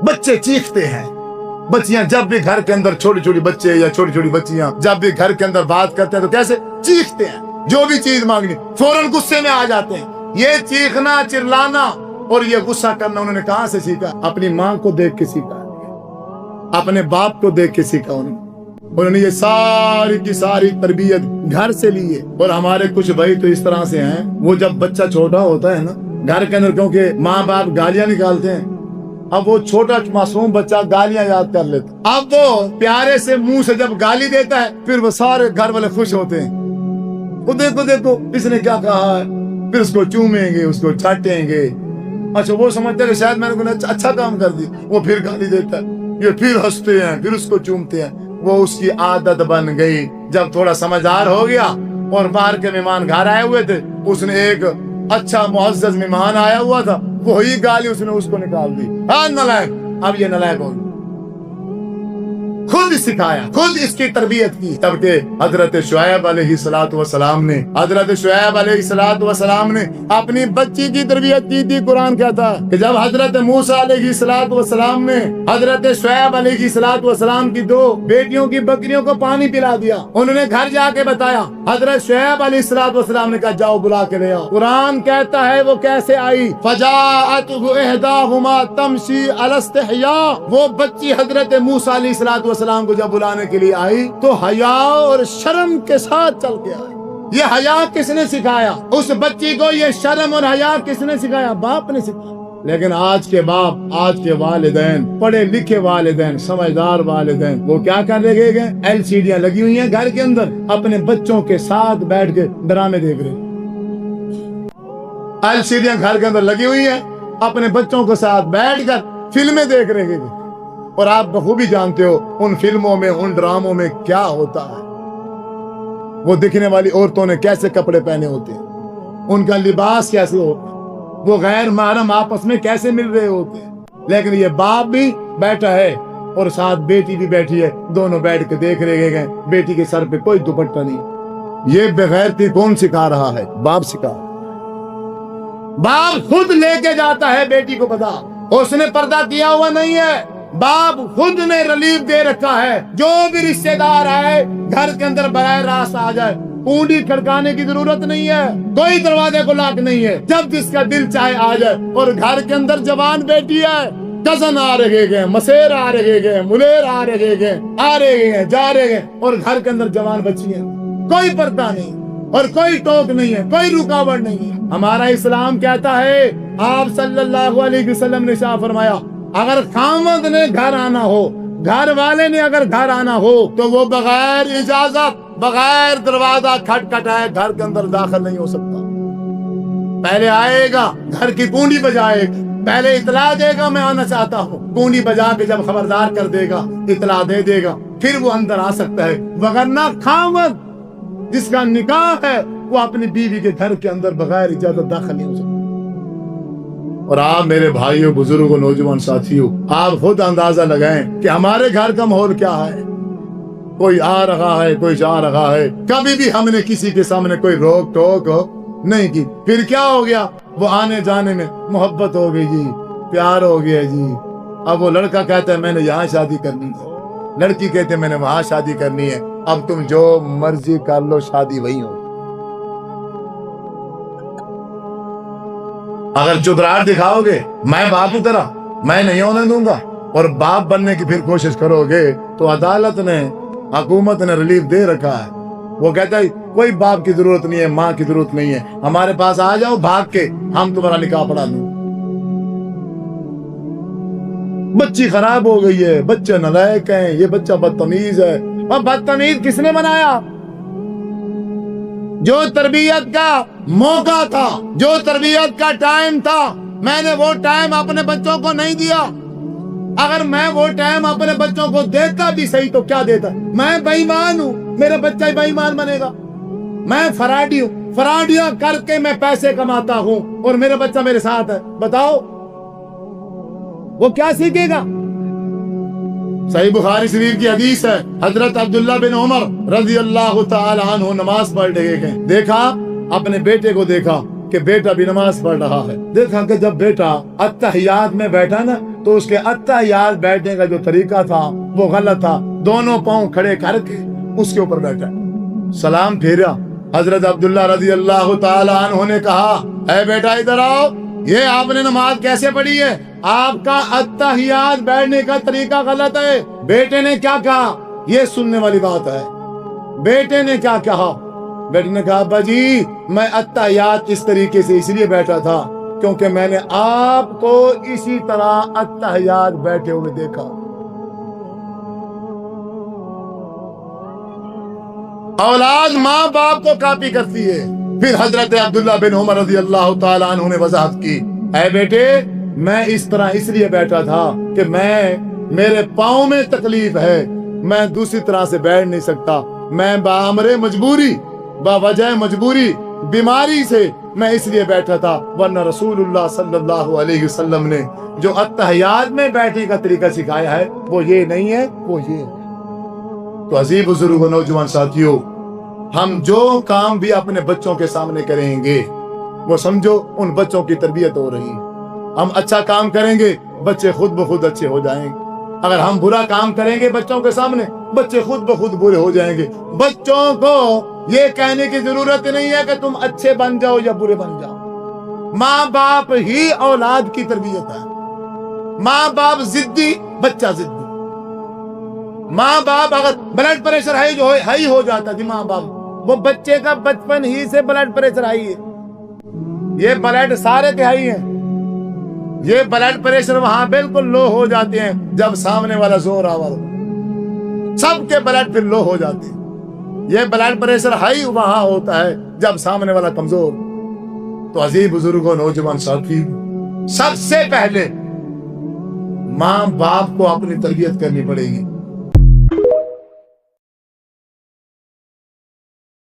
بچے چیختے ہیں، بچیاں جب بھی گھر کے اندر، چھوٹی چھوٹی بچے یا چھوٹی چھوٹی بچیاں جب بھی گھر کے اندر بات کرتے ہیں تو کیسے چیختے ہیں، جو بھی چیز مانگنی فوراً غصے میں آ جاتے ہیں۔ یہ چیخنا، چرلانا اور یہ غصہ کرنا انہوں نے کہاں سے سیکھا؟ اپنی ماں کو دیکھ کے سیکھا، اپنے باپ کو دیکھ کے سیکھا۔ انہوں نے یہ ساری کی ساری تربیت گھر سے لی ہے۔ اور ہمارے کچھ بھائی تو اس طرح سے ہیں، وہ جب بچہ چھوٹا ہوتا ہے نا گھر کے اندر، کیونکہ ماں باپ گالیاں نکالتے ہیں، اب وہ چھوٹا معصوم بچہ گالیاں یاد کر لیتا، اب وہ پیارے سے منہ سے جب گالی دیتا ہے پھر وہ سارے گھر والے خوش ہوتے ہیں، وہ دیکھو دیکھو اس نے کیا کہا ہے، پھر اس کو چومیں گے، اس کو چھاٹیں گے۔ اچھا وہ سمجھتے ہیں کہ شاید میں نے کوئی اچھا کام کر دی، وہ پھر گالی دیتا ہے، یہ پھر ہنستے ہیں، پھر اس کو چومتے ہیں۔ وہ اس کی عادت بن گئی۔ جب تھوڑا سمجھدار ہو گیا اور باہر کے مہمان گھر آئے ہوئے تھے، اس نے ایک اچھا معزز مہمان آیا ہوا تھا، وہی گالی اس نے اس کو نکال دی، ہاں نالائق۔ اب یہ نالائق ہو گیا، خود سکھایا، خود اس کی تربیت کی۔ تب کہ حضرت شعیب علیہ السلام نے اپنی بچی کی تربیت کی تھی۔ قرآن کہتا ہے کہ جب حضرت موسیٰ علیہ السلام نے حضرت شعیب علیہ السلام کی 2 بیٹیوں کی بکریوں کو پانی پلا دیا، انہوں نے گھر جا کے بتایا، حضرت شعیب علیہ السلام نے کہا جاؤ بلا کے لے آؤ۔ قرآن کہتا ہے وہ کیسے آئی، فجاءته احداهما تمشي على استحياء۔ وہ بچی حضرت موسیٰ علیہ السلام کو جب بلانے کے لیے آئی تو حیا اور شرم کے ساتھ چل کے آئی۔ یہ حیا کس نے سکھایا اس بچی کو؟ یہ شرم اور حیا کس نے سکھایا؟ باپ نے سکھایا۔ لیکن آج کے باپ، آج کے والدین، پڑھے لکھے والدین، سمجھدار والدین، وہ کیا کر رہے گئے؟ LCDیاں لگی ہوئی ہیں گھر کے اندر، اپنے بچوں کے ساتھ بیٹھ کے ڈرامے دیکھ رہے ہیں۔ LCDیاں گھر کے اندر لگی ہوئی ہیں، اپنے بچوں کے ساتھ بیٹھ کر فلمیں دیکھ رہے ہیں۔ اور آپ بخوبی جانتے ہو ان فلموں میں، ان ڈراموں میں کیا ہوتا ہے، وہ دکھنے والی عورتوں نے کیسے کپڑے پہنے ہوتے ہیں، ان کا لباس کیسے ہوتا ہے، وہ غیر محرم آپس میں کیسے مل رہے ہوتے ہیں۔ لیکن یہ باپ بھی بیٹھا ہے اور ساتھ بیٹی بھی بیٹھی ہے، دونوں بیٹھ کے دیکھ رہے ہیں، بیٹی کے سر پہ کوئی دوپٹہ نہیں۔ یہ بغیرتی کون سکھا رہا ہے؟ باپ سکھا رہا ہے۔ باپ خود لے کے جاتا ہے بیٹی کو، پتا اس نے پردہ کیا ہوا نہیں ہے، باپ خود نے ریلیف دے رکھا ہے۔ جو بھی رشتہ دار آئے گھر کے اندر براہ راست آ جائے، کنڈی کھڑکانے کی ضرورت نہیں ہے، کوئی دروازے کو لاک نہیں ہے، جب جس کا دل چاہے آ جائے۔ اور گھر کے اندر جوان بیٹی ہے، کزن آ رہے گئے، مسیر آ رہے گئے، ملیر آ رہے گئے، آ رہے ہیں، جا رہے ہیں، اور گھر کے اندر جوان بچی ہیں، کوئی پردہ نہیں اور کوئی ٹوک نہیں ہے، کوئی رکاوٹ نہیں ہے۔ ہمارا اسلام کہتا ہے، آپ صلی اللہ علیہ وسلم نے شاہ فرمایا، اگر خامد نے گھر آنا ہو، گھر والے نے اگر گھر آنا ہو تو وہ بغیر اجازت، بغیر دروازہ کھٹکھٹائے گھر کے اندر داخل نہیں ہو سکتا۔ پہلے آئے گا، گھر کی کنڈی بجائے گا، پہلے اطلاع دے گا میں آنا چاہتا ہوں، کنڈی بجا کے جب خبردار کر دے گا، اطلاع دے دے گا، پھر وہ اندر آ سکتا ہے۔ وگرنہ خامد جس کا نکاح ہے وہ اپنی بیوی کے گھر کے اندر بغیر اجازت داخل نہیں ہو سکتا۔ اور آپ میرے بھائیوں، بزرگوں، نوجوان ساتھیوں، آپ خود اندازہ لگائیں کہ ہمارے گھر کا ماحول کیا ہے۔ کوئی آ رہا ہے، کوئی جا رہا ہے، کبھی بھی ہم نے کسی کے سامنے کوئی روک ٹوک نہیں کی۔ پھر کیا ہو گیا؟ وہ آنے جانے میں محبت ہو گئی جی، پیار ہو گیا جی۔ اب وہ لڑکا کہتا ہے میں نے یہاں شادی کرنی ہے، لڑکی کہتے ہیں میں نے وہاں شادی کرنی ہے، اب تم جو مرضی کر لو، شادی وہی ہو۔ اگر چتراہٹ دکھاؤ گے، میں باپ ہوں تیرا، میں نہیں ہونے دوں گا، اور باپ بننے کی پھر کوشش کرو گے تو عدالت نے، حکومت نے ریلیف دے رکھا ہے۔ وہ کہتا ہے کوئی باپ کی ضرورت نہیں ہے، ماں کی ضرورت نہیں ہے، ہمارے پاس آ جاؤ بھاگ کے، ہم تمہارا نکاح پڑھا لوں۔ بچی خراب ہو گئی ہے، بچے نالائق ہیں، یہ بچہ بدتمیز ہے۔ اور بدتمیز کس نے بنایا؟ جو تربیت کا موقع تھا، جو تربیت کا ٹائم تھا، میں نے وہ ٹائم اپنے بچوں کو نہیں دیا۔ اگر میں وہ ٹائم اپنے بچوں کو دیتا بھی صحیح تو کیا دیتا؟ میں بے ایمان ہوں، میرا بچہ بے ایمان بنے گا۔ میں فراڈی ہوں، فراڈیاں کر کے میں پیسے کماتا ہوں اور میرا بچہ میرے ساتھ ہے، بتاؤ وہ کیا سیکھے گا؟ صحیح بخاری شریف کی حدیث ہے، حضرت عبداللہ بن عمر رضی اللہ تعالی عنہ نماز پڑھ رہے ہیں، دیکھا اپنے بیٹے کو، دیکھا کہ بیٹا بھی نماز پڑھ رہا ہے. دیکھا کہ جب بیٹا اتحیات میں بیٹھا نا تو اس کے اتحیات بیٹھنے کا جو طریقہ تھا وہ غلط تھا. دونوں پاؤں کھڑے کر کے اس کے اوپر بیٹھا, سلام پھیرا. حضرت عبداللہ رضی اللہ تعالی عنہ نے کہا اے بیٹا ادھر آؤ, یہ آپ نے نماز کیسے پڑھی ہے؟ آپ کا اتحیات بیٹھنے کا طریقہ غلط ہے. بیٹے نے کیا کہا؟ یہ سننے والی بات ہے. بیٹے نے کیا کہا؟ بیٹے نے کہا ابا جی میں اتحیات اس طریقے سے اس لیے بیٹھا تھا کیونکہ میں نے آپ کو اسی طرح اتحیات بیٹھے ہوئے دیکھا. اولاد ماں باپ کو کاپی کرتی ہے. پھر حضرت عبداللہ بن عمر رضی اللہ تعالی عنہ نے وضاحت کی اے بیٹے میں اس طرح اس لیے بیٹھا تھا کہ میرے پاؤں میں تکلیف ہے, میں دوسری طرح سے بیٹھ نہیں سکتا, میں بامر مجبوری باوجہ مجبوری بیماری سے میں اس لیے بیٹھا تھا, ورنہ رسول اللہ صلی اللہ علیہ وسلم نے جو اتحیات میں بیٹھنے کا طریقہ سکھایا ہے وہ یہ نہیں ہے, وہ یہ. تو عزیز بزرگ و نوجوان ساتھیوں, ہم جو کام بھی اپنے بچوں کے سامنے کریں گے وہ سمجھو ان بچوں کی تربیت ہو رہی ہے. ہم اچھا کام کریں گے بچے خود بخود اچھے ہو جائیں گے. اگر ہم برا کام کریں گے بچوں کے سامنے بچے خود بخود برے ہو جائیں گے. بچوں کو یہ کہنے کی ضرورت نہیں ہے کہ تم اچھے بن جاؤ یا برے بن جاؤ. ماں باپ ہی اولاد کی تربیت ہے. ماں باپ ضدی بچہ ضدی. ماں باپ اگر بلڈ پریشر ہائی ہو جاتا ہے ماں باپ, وہ بچے کا بچپن ہی سے بلڈ پریشر ہائی ہے. یہ بلڈ سارے کے ہائی ہیں. یہ بلڈ پریشر وہاں بالکل لو ہو جاتے ہیں جب سامنے والا زور آور ہو. سب کے بلڈ پھر لو ہو جاتے ہیں. یہ بلڈ پریشر ہائی وہاں ہوتا ہے جب سامنے والا کمزور. تو عزیز بزرگوں نوجوان ساتھی, سب سے پہلے ماں باپ کو اپنی تربیت کرنی پڑے گی.